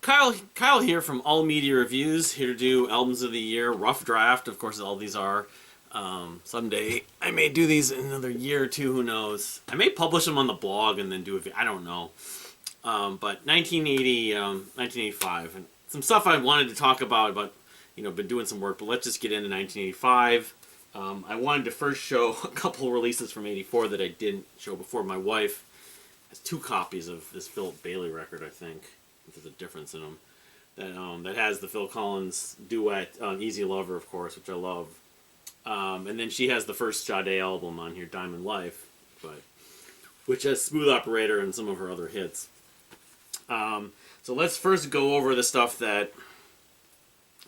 Kyle here from All Media Reviews, here to do albums of the year, rough draft. Of course, all these are. Someday I may do these in another year or two. Who knows? I may publish them on the blog and then do it. I don't know. But 1980, 1985, and some stuff I wanted to talk about. Been doing some work. But let's just get into 1985. I wanted to first show a couple releases from '84 that I didn't show before. My wife has 2 copies of this Philip Bailey record, I think. There's a difference in them. That has the Phil Collins duet on Easy Lover, of course, which I love. And then she has the first Sade album on here, Diamond Life, which has Smooth Operator and some of her other hits. So let's first go over the stuff that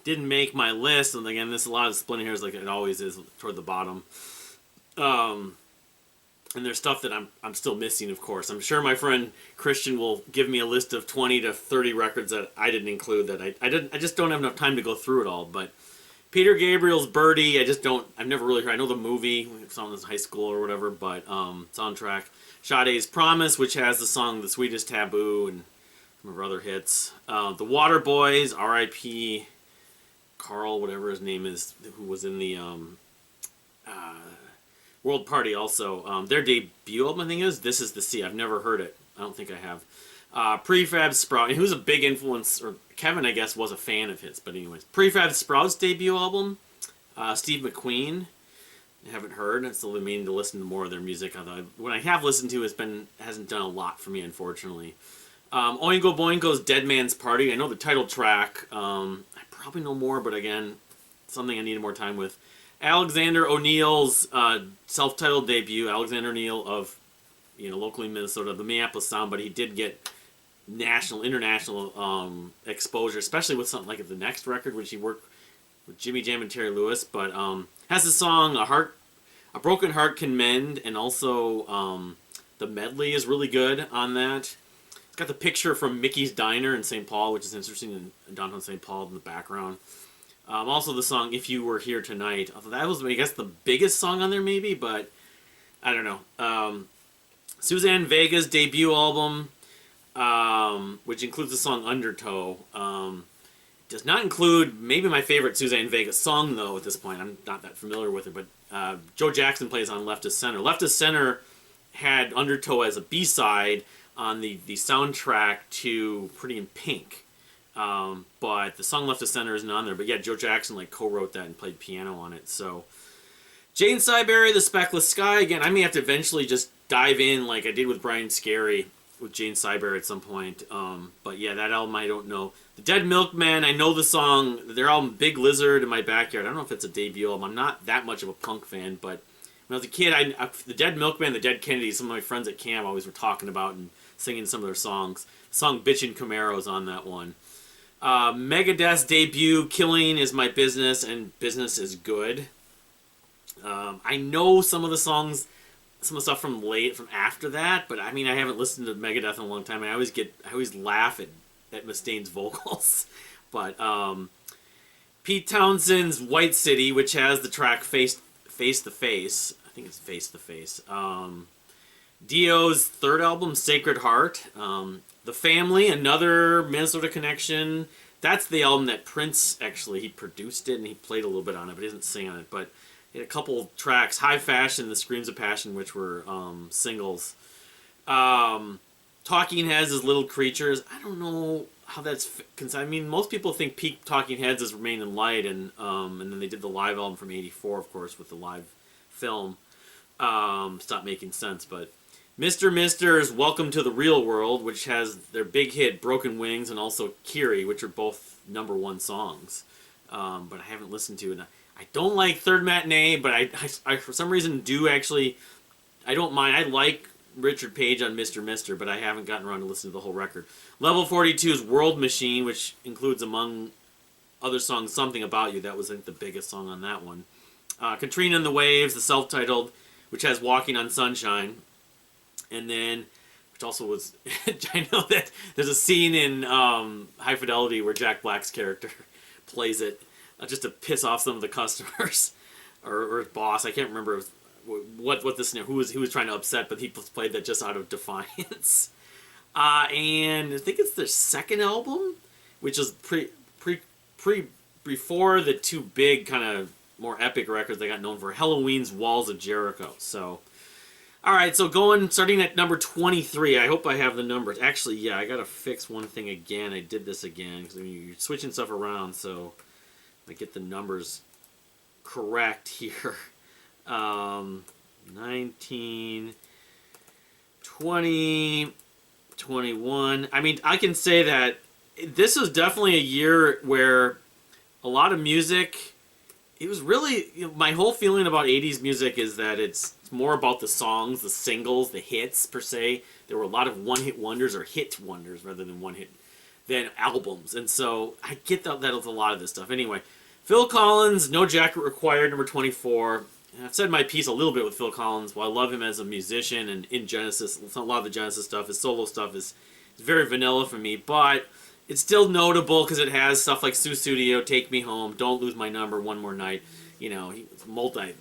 didn't make my list. And again, there's a lot of splitting hairs like it always is toward the bottom. And there's stuff that I'm still missing, of course. I'm sure my friend Christian will give me a list of 20 to 30 records that I didn't include that I just don't have enough time to go through it all. But Peter Gabriel's Birdie, I've never really heard. I know the movie, I saw it in high school or whatever, but soundtrack. Sade's Promise, which has the song The Sweetest Taboo and some of her other hits. The Waterboys, R.I.P. Carl, whatever his name is, who was in the World Party also. Their debut album, I think, is This Is the Sea. I've never heard it. I don't think I have. Prefab Sprout, and who's a big influence, or Kevin, I guess, was a fan of his, but anyways. Prefab Sprout's debut album, Steve McQueen. I haven't heard. I still meaning to listen to more of their music. Although what I have listened to hasn't done a lot for me, unfortunately. Oingo Boingo's Dead Man's Party. I know the title track. I probably know more, but again, something I needed more time with. Alexander O'Neill's self-titled debut. Alexander O'Neill of, locally Minnesota, the Minneapolis sound, but he did get international exposure, especially with something like the next record, which he worked with Jimmy Jam and Terry Lewis. But has the song "A Broken Heart Can Mend," and also the medley is really good on that. It's got the picture from Mickey's Diner in St. Paul, which is interesting, in downtown St. Paul in the background. Also the song If You Were Here Tonight. Although that was, I guess, the biggest song on there maybe, but I don't know. Suzanne Vega's debut album, which includes the song Undertow. Does not include maybe my favorite Suzanne Vega song, though, at this point. I'm not that familiar with it, but Joe Jackson plays on Left of Center. Left of Center had Undertow as a B-side on the soundtrack to Pretty in Pink. But the song Left of Center isn't on there. But yeah, Joe Jackson co-wrote that and played piano on it. So Jane Siberry, The Speckless Sky. Again, I may have to eventually just dive in like I did with Brian Scary with Jane Siberry at some point. But yeah, that album I don't know. The Dead Milkmen, I know the song. Their album Big Lizard in My Backyard. I don't know if it's a debut album. I'm not that much of a punk fan, but when I was a kid, the Dead Milkmen, the Dead Kennedys, some of my friends at camp always were talking about and singing some of their songs. The song Bitchin' Camaro's on that one. Megadeth's debut, Killing Is My Business and Business Is Good. I know some of the songs, some of the stuff from after that, but I mean, I haven't listened to Megadeth in a long time. I always laugh at Mustaine's vocals. But Pete Townshend's White City, which has the track Face to Face. I think it's Face to Face. Dio's third album, Sacred Heart. The Family, another Minnesota connection. That's the album that Prince, actually, he produced it and he played a little bit on it, but he didn't sing on it. But he had a couple tracks, High Fashion, The Screams of Passion, which were singles. Talking Heads is Little Creatures. I don't know how that's... I mean, most people think peak Talking Heads is Remain in Light, and then they did the live album from '84, of course, with the live film. Stopped making sense, but... Mr. Mister's Welcome to the Real World, which has their big hit Broken Wings and also Kiri, which are both #1 songs. But I haven't listened to it. I don't like Third Matinee, but I for some reason do actually... I don't mind. I like Richard Page on Mr. Mister, but I haven't gotten around to listening to the whole record. Level 42's World Machine, which includes, among other songs, Something About You. That was, I think, the biggest song on that one. Katrina and the Waves, the self-titled, which has Walking on Sunshine. And then, which also was, I know that there's a scene in High Fidelity where Jack Black's character plays it just to piss off some of the customers or his boss. I can't remember who was trying to upset, but he played that just out of defiance. And I think it's their second album. which is pre before the two big kind of more epic records they got known for, Halloween's Walls of Jericho. So, all right, so starting at number 23. I hope I have the numbers. Actually, yeah, I gotta fix one thing again. I did this again because you're switching stuff around, so I get the numbers correct here. 19, 20, 21. I mean, I can say that this was definitely a year where a lot of music, it was really, my whole feeling about 80s music is that it's more about the songs, the singles, the hits per se. There were a lot of one-hit wonders or hit wonders rather than albums. And so I get that was a lot of this stuff. Anyway, Phil Collins, No Jacket Required, number 24. I've said my piece a little bit with Phil Collins. While I love him as a musician and in Genesis, a lot of the Genesis stuff, his solo stuff is very vanilla for me, but it's still notable because it has stuff like Sue Studio, Take Me Home, Don't Lose My Number, One More Night. You know,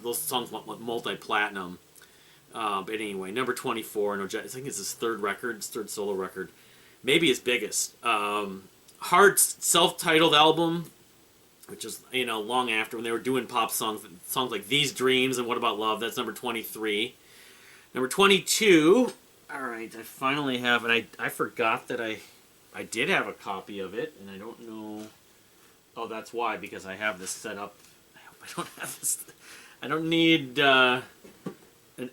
those songs went multi-platinum. But anyway, number 24, I think it's his third solo record. Maybe his biggest. Heart's self-titled album, which is, long after when they were doing pop songs like These Dreams and What About Love. That's number 23. Number 22, all right, I finally have, and I forgot that I did have a copy of it, and I don't know, oh, that's why, because I have this set up. I hope I don't have this, I don't need an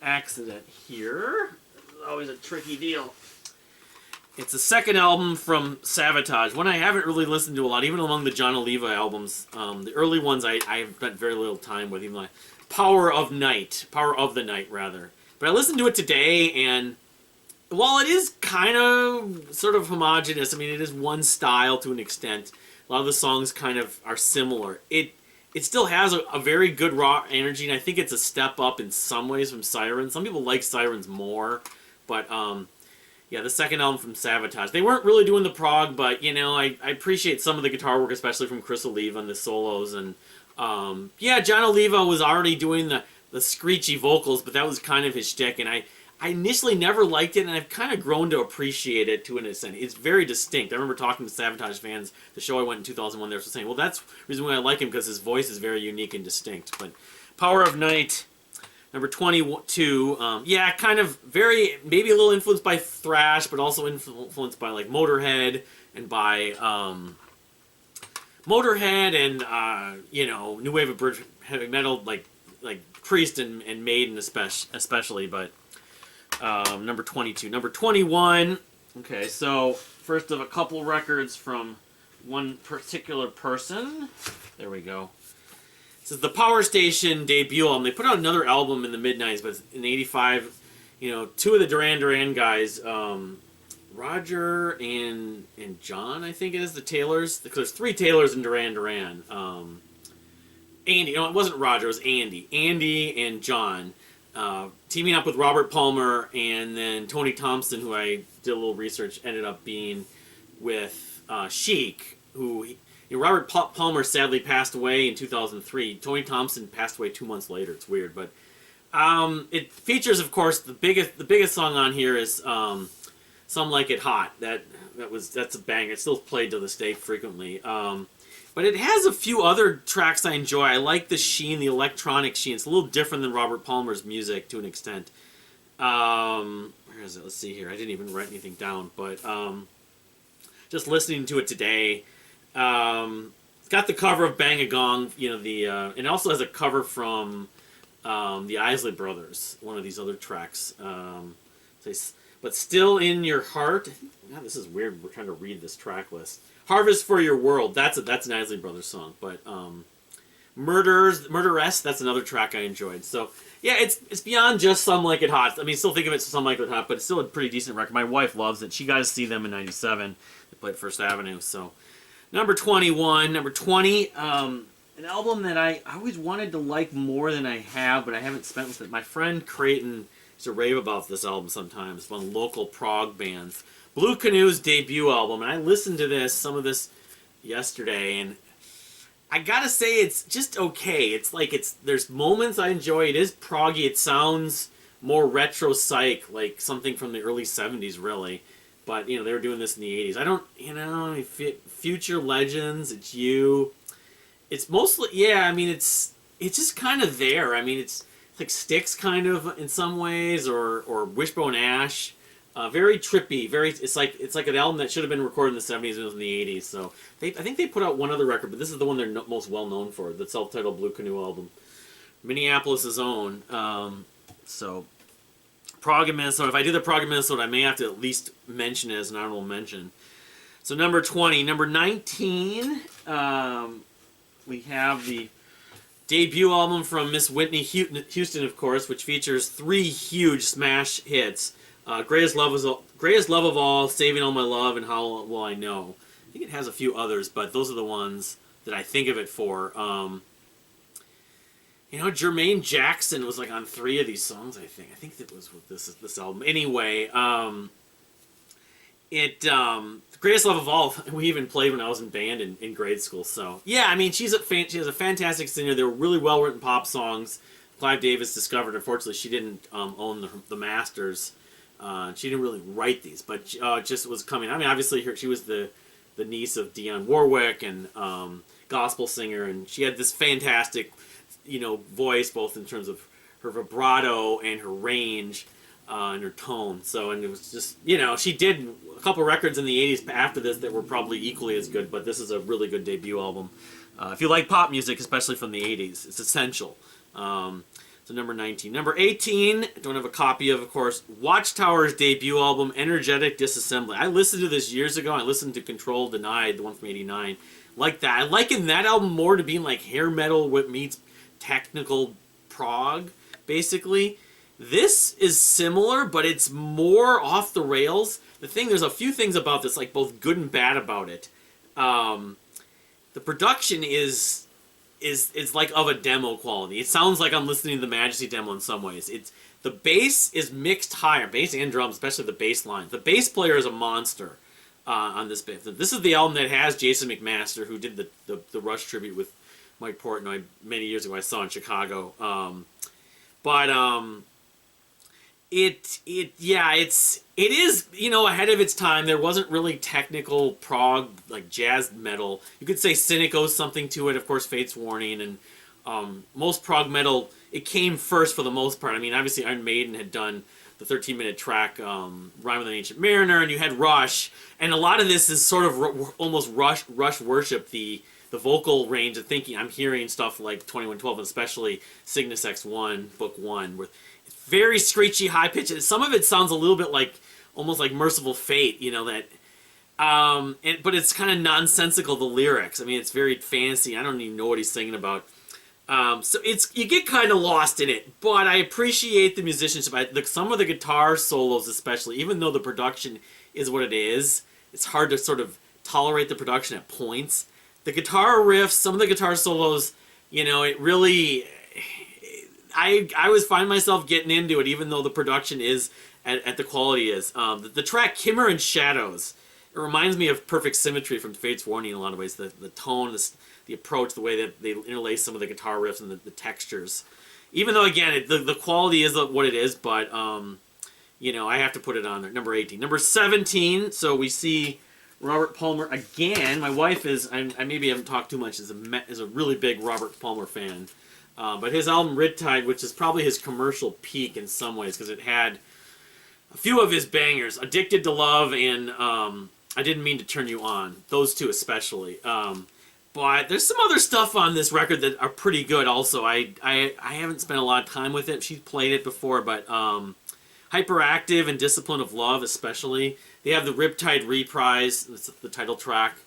accident here. It's always a tricky deal. It's the second album from Savatage, one I haven't really listened to a lot, even among the John Oliva albums. The early ones I have spent very little time with, even like Power of the Night, rather. But I listened to it today, and while it is kind of sort of homogenous, I mean, it is one style to an extent. A lot of the songs kind of are similar. It still has a very good raw energy, and I think it's a step up in some ways from Sirens. Some people like Sirens more, but yeah, the second album from Savatage. They weren't really doing the prog, but, I appreciate some of the guitar work, especially from Chris Oliva and the solos. And, yeah, John Oliva was already doing the screechy vocals, but that was kind of his shtick. And I initially never liked it, and I've kind of grown to appreciate it to an extent. It's very distinct. I remember talking to Savatage fans, the show I went in 2001, they were saying, well, that's the reason why I like him, because his voice is very unique and distinct. But Power of Night, number 22, yeah, kind of maybe a little influenced by thrash, but also influenced by like Motorhead and by new wave of British heavy metal, like Priest and Maiden especially. But number 22, number 21. Okay, so first of a couple records from one particular person. There we go. This is the Power Station debut album. They put out another album in the mid-90s, but in '85, two of the Duran Duran guys, Roger and John, I think it is, the Taylors. Because there's three Taylors in Duran Duran. Andy, it wasn't Roger, it was Andy. Andy and John, teaming up with Robert Palmer, and then Tony Thompson, who I did a little research, ended up being with Chic, who... Robert Palmer sadly passed away in 2003. Tony Thompson passed away 2 months later. It's weird, but it features, of course, the biggest song on here is "Some Like It Hot." That's a banger. It's still played to this day frequently. But it has a few other tracks I enjoy. I like the sheen, the electronic sheen. It's a little different than Robert Palmer's music to an extent. Where is it? Let's see here. I didn't even write anything down, but just listening to it today. It's got the cover of Bang a Gong, and it also has a cover from the Isley Brothers, one of these other tracks. But Still in Your Heart. God, this is weird. We're trying to read this track list. Harvest for Your World. That's an Isley Brothers song. But Murderess. That's another track I enjoyed. So yeah, it's beyond just Some Like It Hot. I mean, still think of it as Some Like It Hot, but it's still a pretty decent record. My wife loves it. She got to see them in '97. They played First Avenue. So. Number 21, number 20, an album that I always wanted to like more than I have, but I haven't spent with it. My friend Creighton used to rave about this album sometimes, one of the local prog bands. Blue Canoe's debut album, and I listened to some of this yesterday, and I gotta say it's just okay. There's moments I enjoy. It is proggy. It sounds more retro psych, like something from the early 70s, really. But, you know, they were doing this in the 80s. I don't, you know, Future Legends, It's You. It's mostly, yeah, I mean, it's just kind of there. I mean, it's like Styx kind of in some ways, or Wishbone Ash. Very trippy, it's like an album that should have been recorded in the 70s and was in the 80s. So I think they put out one other record, but this is the one they're most well known for, the self-titled Blue Canoe album. Minneapolis' own. So Prague and Minnesota. If I do the Prague and Minnesota, I may have to at least mention it as an honorable mention. So number 20. Number 19, we have the debut album from Miss Whitney Houston, of course, which features 3 huge smash hits. Greatest Love of All, Saving All My Love, and How Will I Know. I think it has a few others, but those are the ones that I think of it for. You know, Jermaine Jackson was like on 3 of these songs, I think. I think that was with this album. Anyway, Greatest Love of All, we even played when I was in band in grade school. So, yeah, I mean, she has a fantastic singer. They were really well-written pop songs. Clive Davis discovered, unfortunately, she didn't own the masters. She didn't really write these, but just was coming. I mean, obviously, she was the niece of Dionne Warwick and gospel singer, and she had this fantastic, you know, voice, both in terms of her vibrato and her range and her tone. So, and it was just, you know, she did a couple records in the 80s after this that were probably equally as good, but this is a really good debut album. If you like pop music, especially from the 80s, it's essential. So number 19. Number 18, I don't have a copy of course, Watchtower's debut album, Energetic Disassembly. I listened to this years ago. I listened to Control Denied, the one from 89. Like that. I liken that album more to being like hair metal what meets technical prog, basically. This is similar, but it's more off the rails. There's a few things about this, like both good and bad about it. The production is like of a demo quality. It sounds like I'm listening to the Majesty demo in some ways. The bass is mixed higher, bass and drums, especially the bass line. The bass player is a monster on this band. This is the album that has Jason McMaster, who did the Rush tribute with Mike Portnoy many years ago. I saw in Chicago. It is, you know, ahead of its time. There wasn't really technical prog, like jazz metal. You could say Cynic owes something to it, of course, Fate's Warning, and most prog metal, it came first for the most part. I mean, obviously Iron Maiden had done the 13-minute track, Rhyme with an Ancient Mariner, and you had Rush, and a lot of this is sort of almost Rush worship, the vocal range of thinking. I'm hearing stuff like 2112, and especially Cygnus X1, Book 1, with very screechy, high pitched. Some of it sounds a little bit like almost like Merciful Fate, you know, that. But it's kind of nonsensical, the lyrics. I mean, it's very fancy. I don't even know what he's singing about. So you get kind of lost in it. But I appreciate the musicianship. Some of the guitar solos, especially, even though the production is what it is, it's hard to sort of tolerate the production at points. The guitar riffs, some of the guitar solos, you know, it really. I always find myself getting into it, even though the production is at the quality is. The track Kimmer and Shadows, it reminds me of Perfect Symmetry from Fate's Warning in a lot of ways. The tone, the approach, the way that they interlace some of the guitar riffs and the textures. Even though, again, the quality is what it is, but, you know, I have to put it on there. Number 18. Number 17, so we see Robert Palmer again. My wife is, I maybe haven't talked too much, is a really big Robert Palmer fan. But his album Riptide, which is probably his commercial peak in some ways, because it had a few of his bangers, Addicted to Love and I Didn't Mean to Turn You On. Those two especially. But there's some other stuff on this record that are pretty good also. I haven't spent a lot of time with it. She's played it before, but Hyperactive and Discipline of Love especially. They have the Riptide Reprise, that's the title track.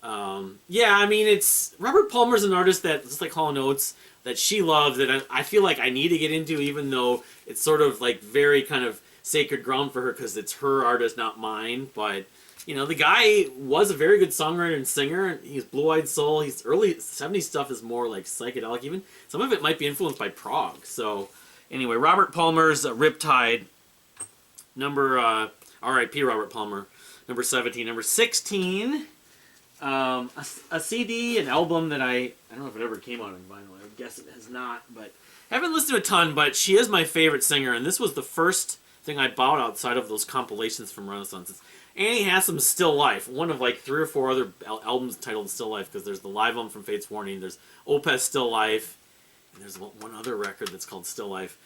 Yeah, I mean, it's Robert Palmer's an artist that, just like Hall & Oates, that she loves, that I feel like I need to get into, even though it's sort of like very kind of sacred ground for her because it's her artist, not mine. But, you know, the guy was a very good songwriter and singer. He's Blue-Eyed Soul. His early 70s stuff is more like psychedelic even. Some of it might be influenced by prog. So, anyway, Robert Palmer's Riptide, R.I.P. Robert Palmer, number 17. Number 16... a CD, an album that I don't know if it ever came out on vinyl. I would guess it has not, but I haven't listened to a ton, but she is my favorite singer, and this was the first thing I bought outside of those compilations from Renaissance. Annie has some Still Life, one of like 3 or 4 other albums titled Still Life, because there's the live album from Fate's Warning, there's Opeth Still Life, and there's one other record that's called Still Life.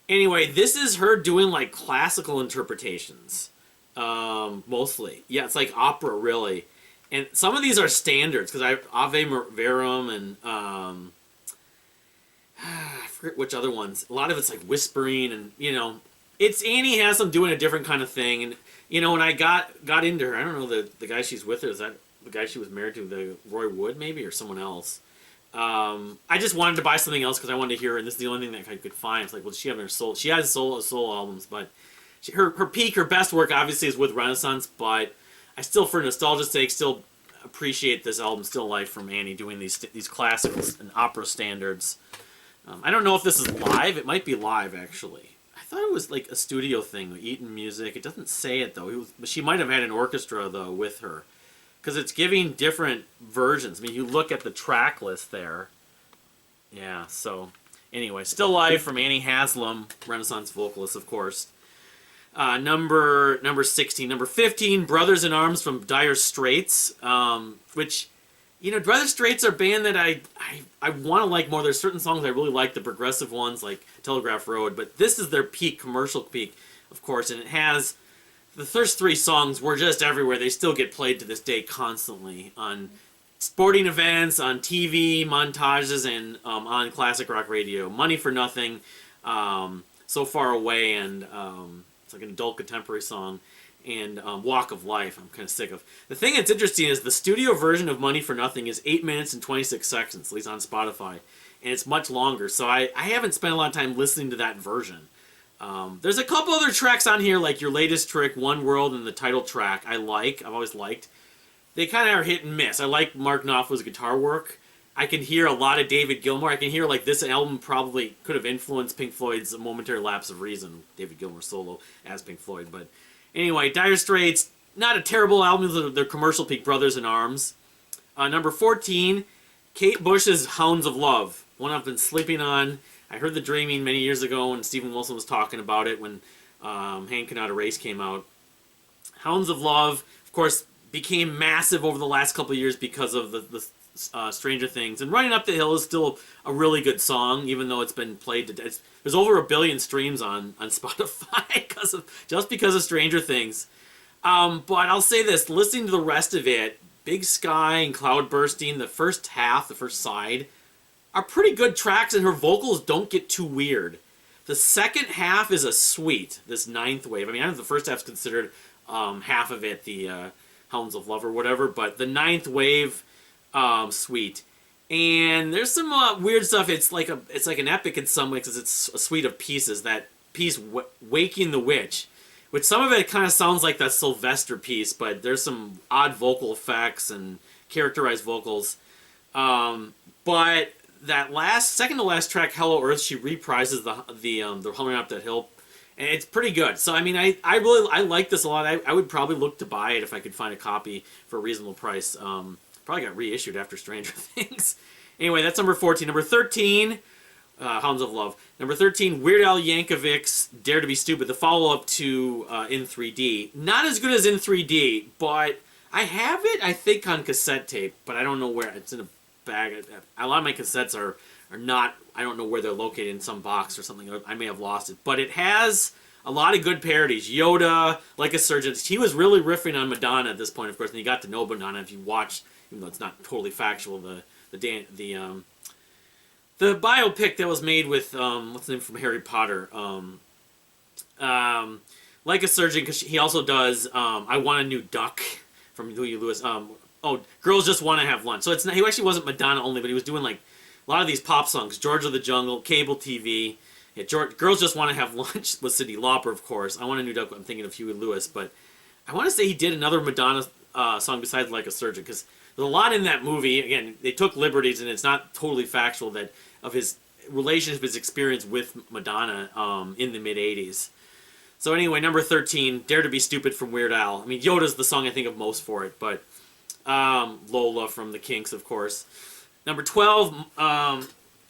Anyway, this is her doing like classical interpretations, mostly. Yeah, it's like opera, really. And some of these are standards, because I have Ave Verum and I forget which other ones. A lot of it's like whispering, and it's Annie has them doing a different kind of thing. And when I got into her, I don't know the guy she's with. Is that the guy she was married to, the Roy Wood maybe, or someone else? I just wanted to buy something else because I wanted to hear her, and this is the only thing that I could find. It's like, well, she has solo albums, but her peak, her best work obviously is with Renaissance. But I still, for nostalgia's sake, still appreciate this album, Still Life, from Annie, doing these classicals and opera standards. I don't know if this is live. It might be live, actually. I thought it was like a studio thing, Eaton Music. It doesn't say it, though. She might have had an orchestra, though, with her. Because it's giving different versions. I mean, you look at the track list there. Yeah, so... Anyway, Still Life from Annie Haslam, Renaissance vocalist, of course. Number 16. Number 15, Brothers in Arms from Dire Straits, which... Dire Straits are a band that I want to like more. There's certain songs I really like, the progressive ones like Telegraph Road, but this is their peak, commercial peak, of course, and it has... The first 3 songs were just everywhere. They still get played to this day constantly on sporting events, on TV, montages, and on classic rock radio. Money for Nothing, So Far Away, and it's like an adult contemporary song, and Walk of Life, I'm kind of sick of. The thing that's interesting is the studio version of Money for Nothing is 8 minutes and 26 seconds, at least on Spotify, and it's much longer, so I haven't spent a lot of time listening to that version. There's a couple other tracks on here, like Your Latest Trick, One World, and the title track I've always liked. They kind of are hit and miss. I like Mark Knopfler's guitar work. I can hear a lot of David Gilmour. I can hear like this album probably could have influenced Pink Floyd's A Momentary Lapse of Reason, David Gilmour solo as Pink Floyd. But anyway, Dire Straits, not a terrible album. Their commercial peak, Brothers in Arms. Number 14, Kate Bush's Hounds of Love, one I've been sleeping on. I heard The Dreaming many years ago when Stephen Wilson was talking about it when Hank Cannot Erase came out. Hounds of Love, of course, became massive over the last couple of years because of the Stranger Things. And Running Up the Hill is still a really good song, even though it's been played to death. There's over 1 billion streams on Spotify because of Stranger Things. But I'll say this, listening to the rest of it, Big Sky and Cloud Bursting, the first side, are pretty good tracks, and her vocals don't get too weird. The second half is a suite, this 9th wave. I mean, I know the first half's considered half of it, the Hounds of Love or whatever, but the 9th wave suite. And there's some weird stuff. It's like an epic in some ways, because it's a suite of pieces. That piece, Waking the Witch, which some of it kind of sounds like that Sylvester piece, but there's some odd vocal effects and characterized vocals. But that second to last track, Hello Earth, she reprises the Humming Up That Hill, and it's pretty good. So I mean, I like this a lot. I would probably look to buy it if I could find a copy for a reasonable price. Probably got reissued after Stranger Things. Anyway, that's number 14. Number 13, Hounds of Love. Number 13, Weird Al Yankovic's Dare to Be Stupid, the follow-up to In 3D. Not as good as In 3D, but I have it, I think, on cassette tape, but I don't know where. It's in a bag. A lot of my cassettes are not, I don't know where they're located, in some box or something. I may have lost it. But it has a lot of good parodies. Yoda, Like a Surgeon. He was really riffing on Madonna at this point, of course, and you got to know Madonna if you watch, even though it's not totally factual, the biopic that was made with, what's the name from Harry Potter? Like a Surgeon, because he also does I Want a New Duck from Huey Lewis. Girls Just Want to Have Lunch. So he actually wasn't Madonna only, but he was doing like a lot of these pop songs. George of the Jungle, Cable TV. Yeah, Girls Just Want to Have Lunch with Cyndi Lauper, of course. I Want a New Duck, I'm thinking of Huey Lewis. But I want to say he did another Madonna song besides Like a Surgeon, because there's a lot in that movie. Again, they took liberties, and it's not totally factual that of his relationship, his experience with Madonna in the mid-'80s. So anyway, number 13, Dare to Be Stupid from Weird Al. I mean, Yoda's the song I think of most for it, but Lola from the Kinks, of course. Number 12,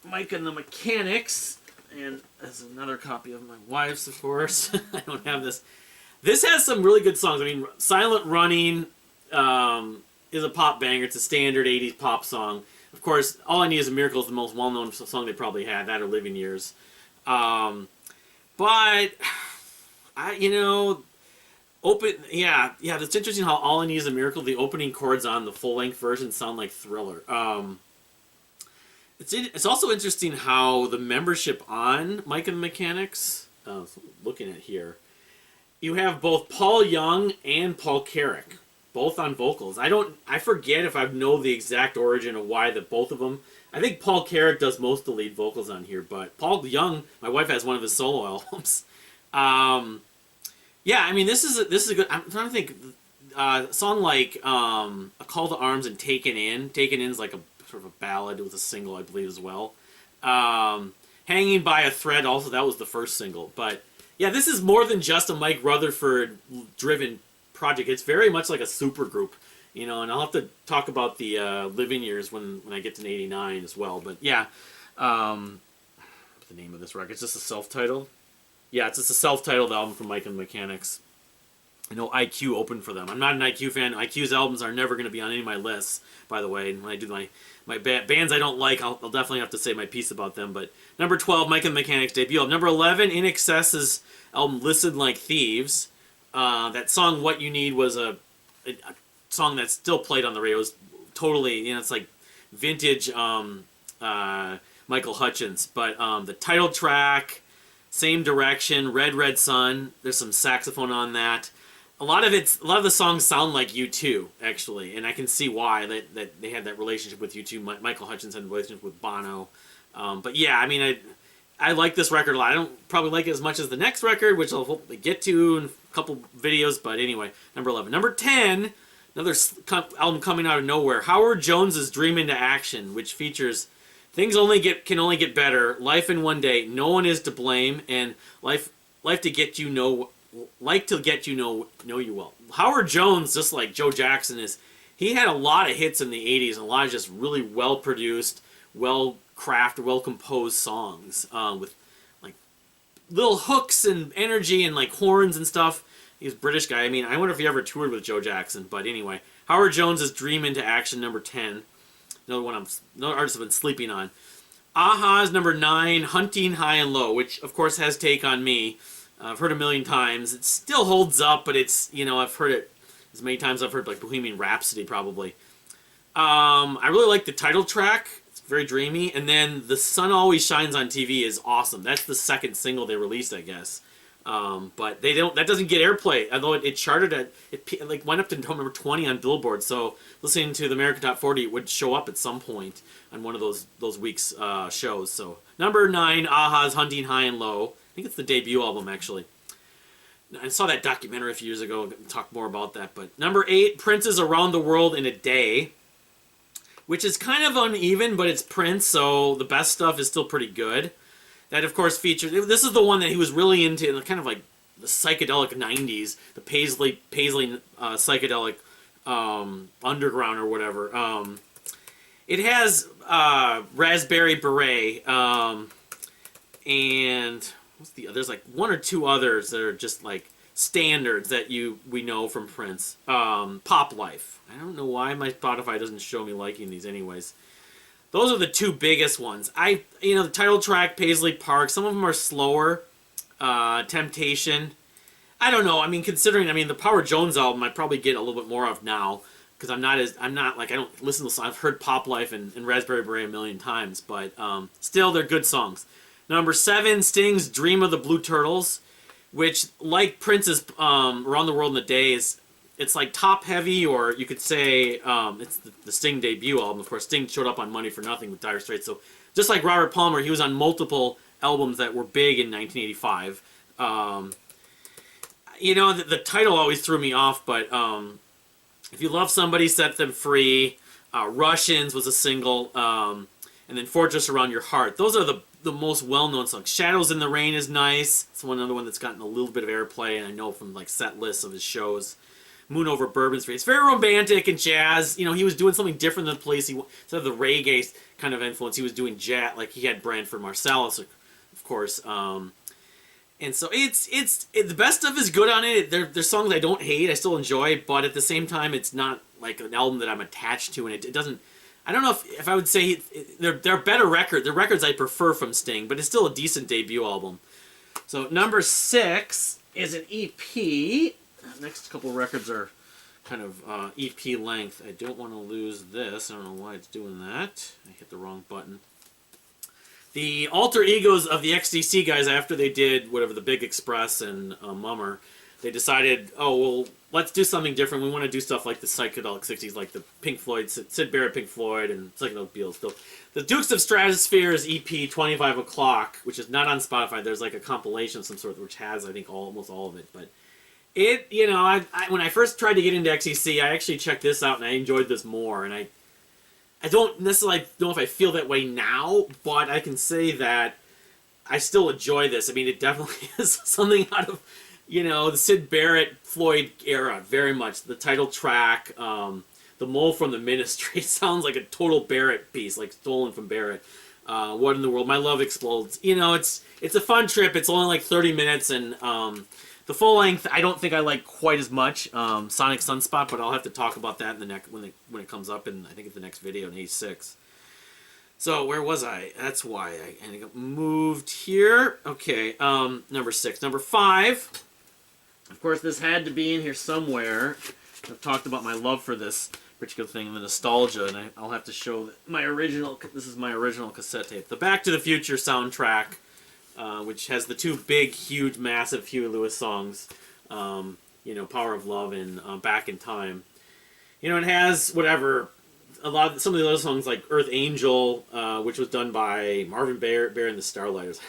Mike and the Mechanics, and there's another copy of my wife's, of course. I don't have this. This has some really good songs. I mean, Silent Running is a pop banger. It's a standard 80s pop song. Of course, All I Need Is a Miracle is the most well-known song they probably had. That or Living Years. But, it's interesting how All I Need Is a Miracle, the opening chords on the full-length version sound like Thriller. It's also interesting how the membership on Mike and the Mechanics, looking at here, you have both Paul Young and Paul Carrick, both on vocals. I forget if I know the exact origin of why both of them. I think Paul Carrick does most of the lead vocals on here, but Paul Young, my wife has one of his solo albums. This is a good. I'm trying to think. A song like A Call to Arms and Taken In. Taken In is like a sort of a ballad. It was a single, I believe, as well. Hanging by a Thread, also, that was the first single. But yeah, this is more than just a Mike Rutherford driven project. It's very much like a super group, and I'll have to talk about the Living Years when I get to '89 as well. But yeah, what's the name of this record? It's just a self-titled. Yeah, it's just a self-titled album from Mike and the Mechanics. I know IQ opened for them. I'm not an IQ fan. IQ's albums are never going to be on any of my lists, by the way. And when I do my bands I don't like, I'll definitely have to say my piece about them. But number 12, Mike and the Mechanics debut album. Number 11, inxs's album Listen Like Thieves. That song What You Need was a song that's still played on the radio. It was totally, it's like vintage Michael Hutchence. But the title track, Same Direction, Red Sun, there's some saxophone on that. A lot of the songs sound like U2, actually, and I can see why that they had that relationship with U2. Michael Hutchence had a relationship with Bono. But yeah, I mean, I like this record a lot. I don't probably like it as much as the next record, which I'll hopefully get to in a couple videos, but anyway, number 11. Number 10, another album coming out of nowhere, Howard Jones's Dream into Action, which features Things can only get better, Life in One Day, No One Is to Blame, and Life to Get You Know You Well. Howard Jones, just like Joe Jackson, he had a lot of hits in the 80s and a lot of just really well-produced, well-crafted, well-composed songs with like little hooks and energy and like horns and stuff. He's a British guy. I mean, I wonder if he ever toured with Joe Jackson, but anyway. Howard Jones' Dream into Action, number 10. Another artist I've been sleeping on. Aha's number 9, Hunting High and Low, which of course has Take on Me. I've heard it a million times. It still holds up, but it's, I've heard it as many times as I've heard like Bohemian Rhapsody probably. I really like the title track. It's very dreamy. And then The Sun Always Shines on TV is awesome. That's the second single they released, I guess. But that doesn't get airplay, although it charted it went up to number 20 on Billboard. So listening to the American Top 40, it would show up at some point on one of those week's shows. So number 9, Aha's Hunting High and Low. I think it's the debut album, actually. I saw that documentary a few years ago. Talk more about that. But number 8, Prince's Around the World in a Day, which is kind of uneven, but it's Prince, so the best stuff is still pretty good. That, of course, features... This is the one that he was really into, kind of like the psychedelic 90s, the Paisley psychedelic underground or whatever. It has Raspberry Beret, and... there's like one or two others that are just like standards that we know from Prince. Pop Life. I don't know why my Spotify doesn't show me liking these anyways. Those are the two biggest ones. The title track, Paisley Park, some of them are slower. Temptation. I don't know. I mean, considering, the Howard Jones album, I probably get a little bit more of now, because I don't listen to the song. I've heard Pop Life and Raspberry Beret a million times, but still, they're good songs. Number 7, Sting's Dream of the Blue Turtles, which, like Prince's Around the World in a Day, it's like top-heavy, or you could say it's the Sting debut album. Of course, Sting showed up on Money for Nothing with Dire Straits, so just like Robert Palmer, he was on multiple albums that were big in 1985. The title always threw me off, but If You Love Somebody, Set Them Free, Russians was a single, and then Fortress Around Your Heart. Those are the most well-known songs. Shadows in the Rain is nice. It's another one that's gotten a little bit of airplay, and I know from like set lists of his shows. Moon Over Bourbon Street. It's very romantic and jazz. He was doing something different than the Police. Instead of the reggae kind of influence, he was doing jazz. Like he had Branford Marsalis, of course. And so the best stuff is good on it. There's songs I don't hate, I still enjoy, but at the same time, it's not like an album that I'm attached to, and it doesn't. I don't know if I would say they're better records. They're records I prefer from Sting, but it's still a decent debut album. So number 6 is an EP. Next couple records are kind of EP length. I don't want to lose this. I don't know why it's doing that. I hit the wrong button. The alter egos of the XTC guys, after they did whatever, the Big Express and Mummer, they decided, oh, well, let's do something different. We want to do stuff like the psychedelic 60s, like the Pink Floyd, Sid Barrett Pink Floyd, and psychedelic Beatles. The Dukes of Stratosphere's EP 25 O'Clock, which is not on Spotify. There's like a compilation of some sort, which has, I think, almost all of it. But it, you know, when I first tried to get into XTC, I actually checked this out, and I enjoyed this more. And I don't necessarily know if I feel that way now, but I can say that I still enjoy this. I mean, it definitely is something out of, you know, the Sid Barrett Floyd era, very much. The title track, the Mole from the Ministry sounds like a total Barrett piece, like stolen from Barrett. What in the World? My Love Explodes. You know, it's a fun trip. It's only like 30 minutes, and the full length I don't think I like quite as much. Sonic Sunspot, but I'll have to talk about that in the next when it comes up in, I think, it's the next video in A6. So where was I? That's why I ended up moved here. Okay, number 6. Number 5. Of course, this had to be in here somewhere. I've talked about my love for this particular thing, the nostalgia, and I'll have to show my original. This is my original cassette tape, the Back to the Future soundtrack, which has the 2 big, huge, massive Huey Lewis songs, you know, Power of Love and Back in Time. You know, it has whatever. Some of the other songs like Earth Angel, which was done by Marvin Bear and the Starlighters,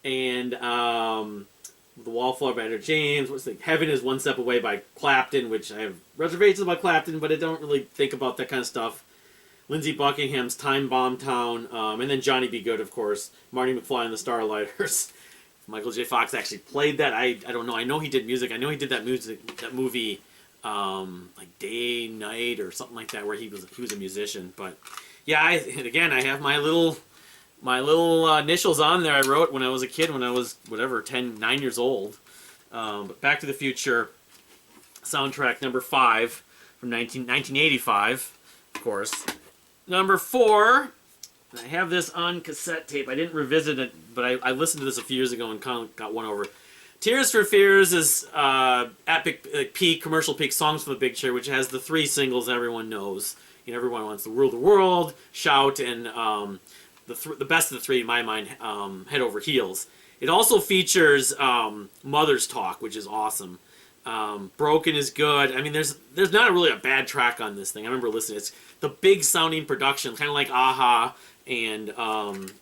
and The Wallflower by Etta James. What's the Heaven is One Step Away by Clapton, which I have reservations about Clapton, but I don't really think about that kind of stuff. Lindsey Buckingham's Time Bomb Town, and then Johnny B. Good, of course. Marty McFly and the Starlighters. Michael J. Fox actually played that. I don't know. I know he did music. I know he did that movie, like Day, Night, or something like that, where he was a musician. But yeah, I have my little initials on there I wrote when I was a kid, when I was, 9 years old. But Back to the Future soundtrack number 5 from 1985, of course. Number 4, I have this on cassette tape. I didn't revisit it, but I listened to this a few years ago and kind of got one over. Tears for Fears is epic, peak, commercial peak Songs from the Big Chair, which has the 3 singles everyone knows. You know, everyone wants the World, Shout, and the best of the 3 in my mind, Head Over Heels. It also features Mother's Talk, which is awesome. Broken is good. I mean, there's not really a bad track on this thing. I remember listening. It's the big sounding production, kind of like Aha and a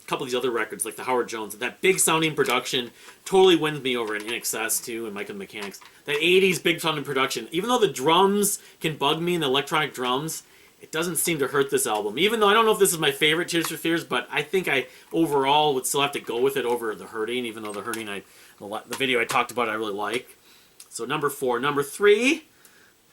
couple of these other records, like the Howard Jones. That big sounding production totally wins me over in inxs too, and Michael Mechanics. That 80s big sounding production. Even though the drums can bug me, and the electronic drums, it doesn't seem to hurt this album. Even though I don't know if this is my favorite Tears for Fears, but I think I overall would still have to go with it over The Hurting, even though The Hurting, the video I talked about, I really like. So number 4. Number 3,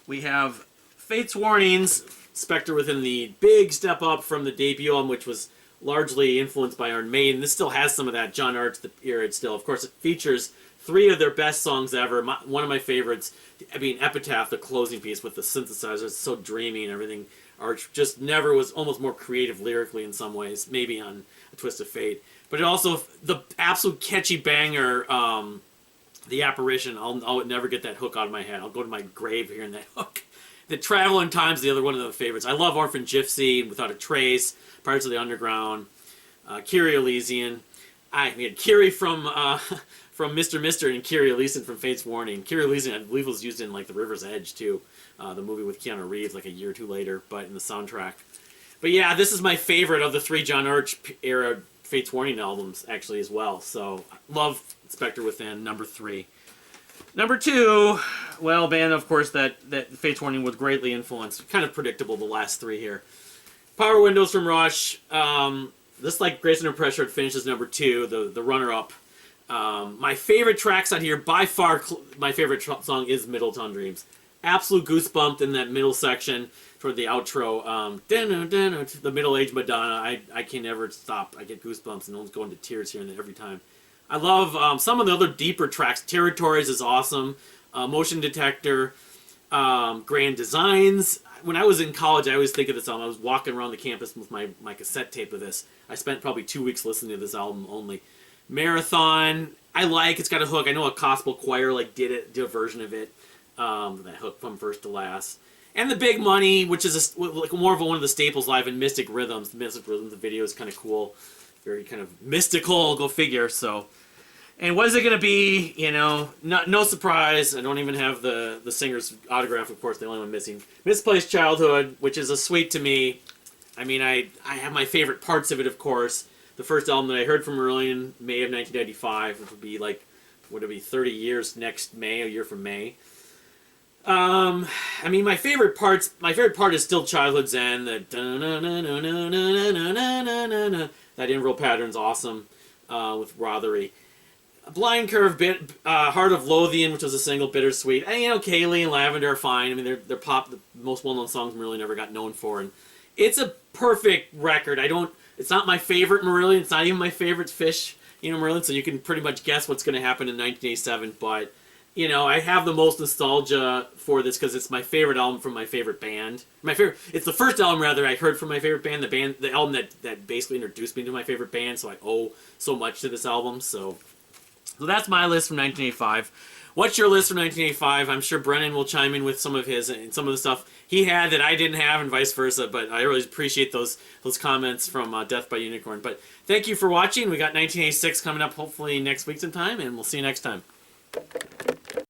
we have Fate's Warnings, Spectre Within, the big step up from the debut album, which was largely influenced by Iron Maiden. This still has some of that John Arch era still. Of course, it features 3 of their best songs ever. One of my favorites, I mean, Epitaph, the closing piece with the synthesizer. It's so dreamy and everything. Arch just never was, almost more creative lyrically in some ways, maybe on A Twist of Fate. But it also, the absolute catchy banger, The Apparition. I'll never get that hook out of my head. I'll go to my grave hearing that hook. The Travel in Time's the other one of the favorites. I love Orphan Gypsy, Without a Trace, Pirates of the Underground, Kyrie Elysian. I mean, Kyrie from Mr. Mister and Kyrie Elysian from Fate's Warning. Kyrie Elysian, I believe, was used in like The River's Edge too, the movie with Keanu Reeves like a year or 2 later, but in the soundtrack. But yeah, this is my favorite of the 3 John Arch era Fate's Warning albums actually as well. So love Spectre Within, number 3. Number 2, well, band, of course, that Fate's Warning was greatly influenced. Kind of predictable, the last 3 here. Power Windows from Rush. This, like Grace Under Pressure, it finishes number 2, the runner-up. My favorite tracks on here, by far, my favorite song is Middletown Dreams. Absolute goosebump in that middle section toward the outro. The middle-aged Madonna. I can never stop. I get goosebumps and almost go into tears here and there every time. I love some of the other deeper tracks. Territories is awesome. Motion Detector, Grand Designs. When I was in college, I always think of this album. I was walking around the campus with my cassette tape of this. I spent probably 2 weeks listening to this album only. Marathon, I like. It's got a hook. I know a gospel choir did a version of it. That hook from first to last. And The Big Money, which is more of one of the staples live in Mystic Rhythms. The Mystic Rhythms, the video is kind of cool. Very kind of mystical, go figure. So, and what is it going to be? You know, no surprise. I don't even have the singer's autograph, of course, the only one missing. Misplaced Childhood, which is a sweet to me. I mean, I have my favorite parts of it, of course. The first album that I heard from Marillion, May of 1995, which would be would it be 30 years next May, a year from May. I mean, my favorite part is still Childhood Zen. That interval pattern's awesome, with Rothery. Blind Curve, Heart of Lothian, which was a single, Bittersweet. And, you know, Kaylee and Lavender are fine. I mean, they're pop, the most well-known songs Marillion never got known for. And it's a perfect record. It's not my favorite Marillion. It's not even my favorite Fish, Marillion. So you can pretty much guess what's going to happen in 1987. But, I have the most nostalgia for this because it's my favorite album from my favorite band. It's the first album, rather, I heard from my favorite band. The album that basically introduced me to my favorite band. So I owe so much to this album. So that's my list from 1985. What's your list from 1985? I'm sure Brennan will chime in with some of his and some of the stuff he had that I didn't have and vice versa, but I really appreciate those comments from Death by Unicorn. But thank you for watching. We got 1986 coming up hopefully next week sometime, and we'll see you next time.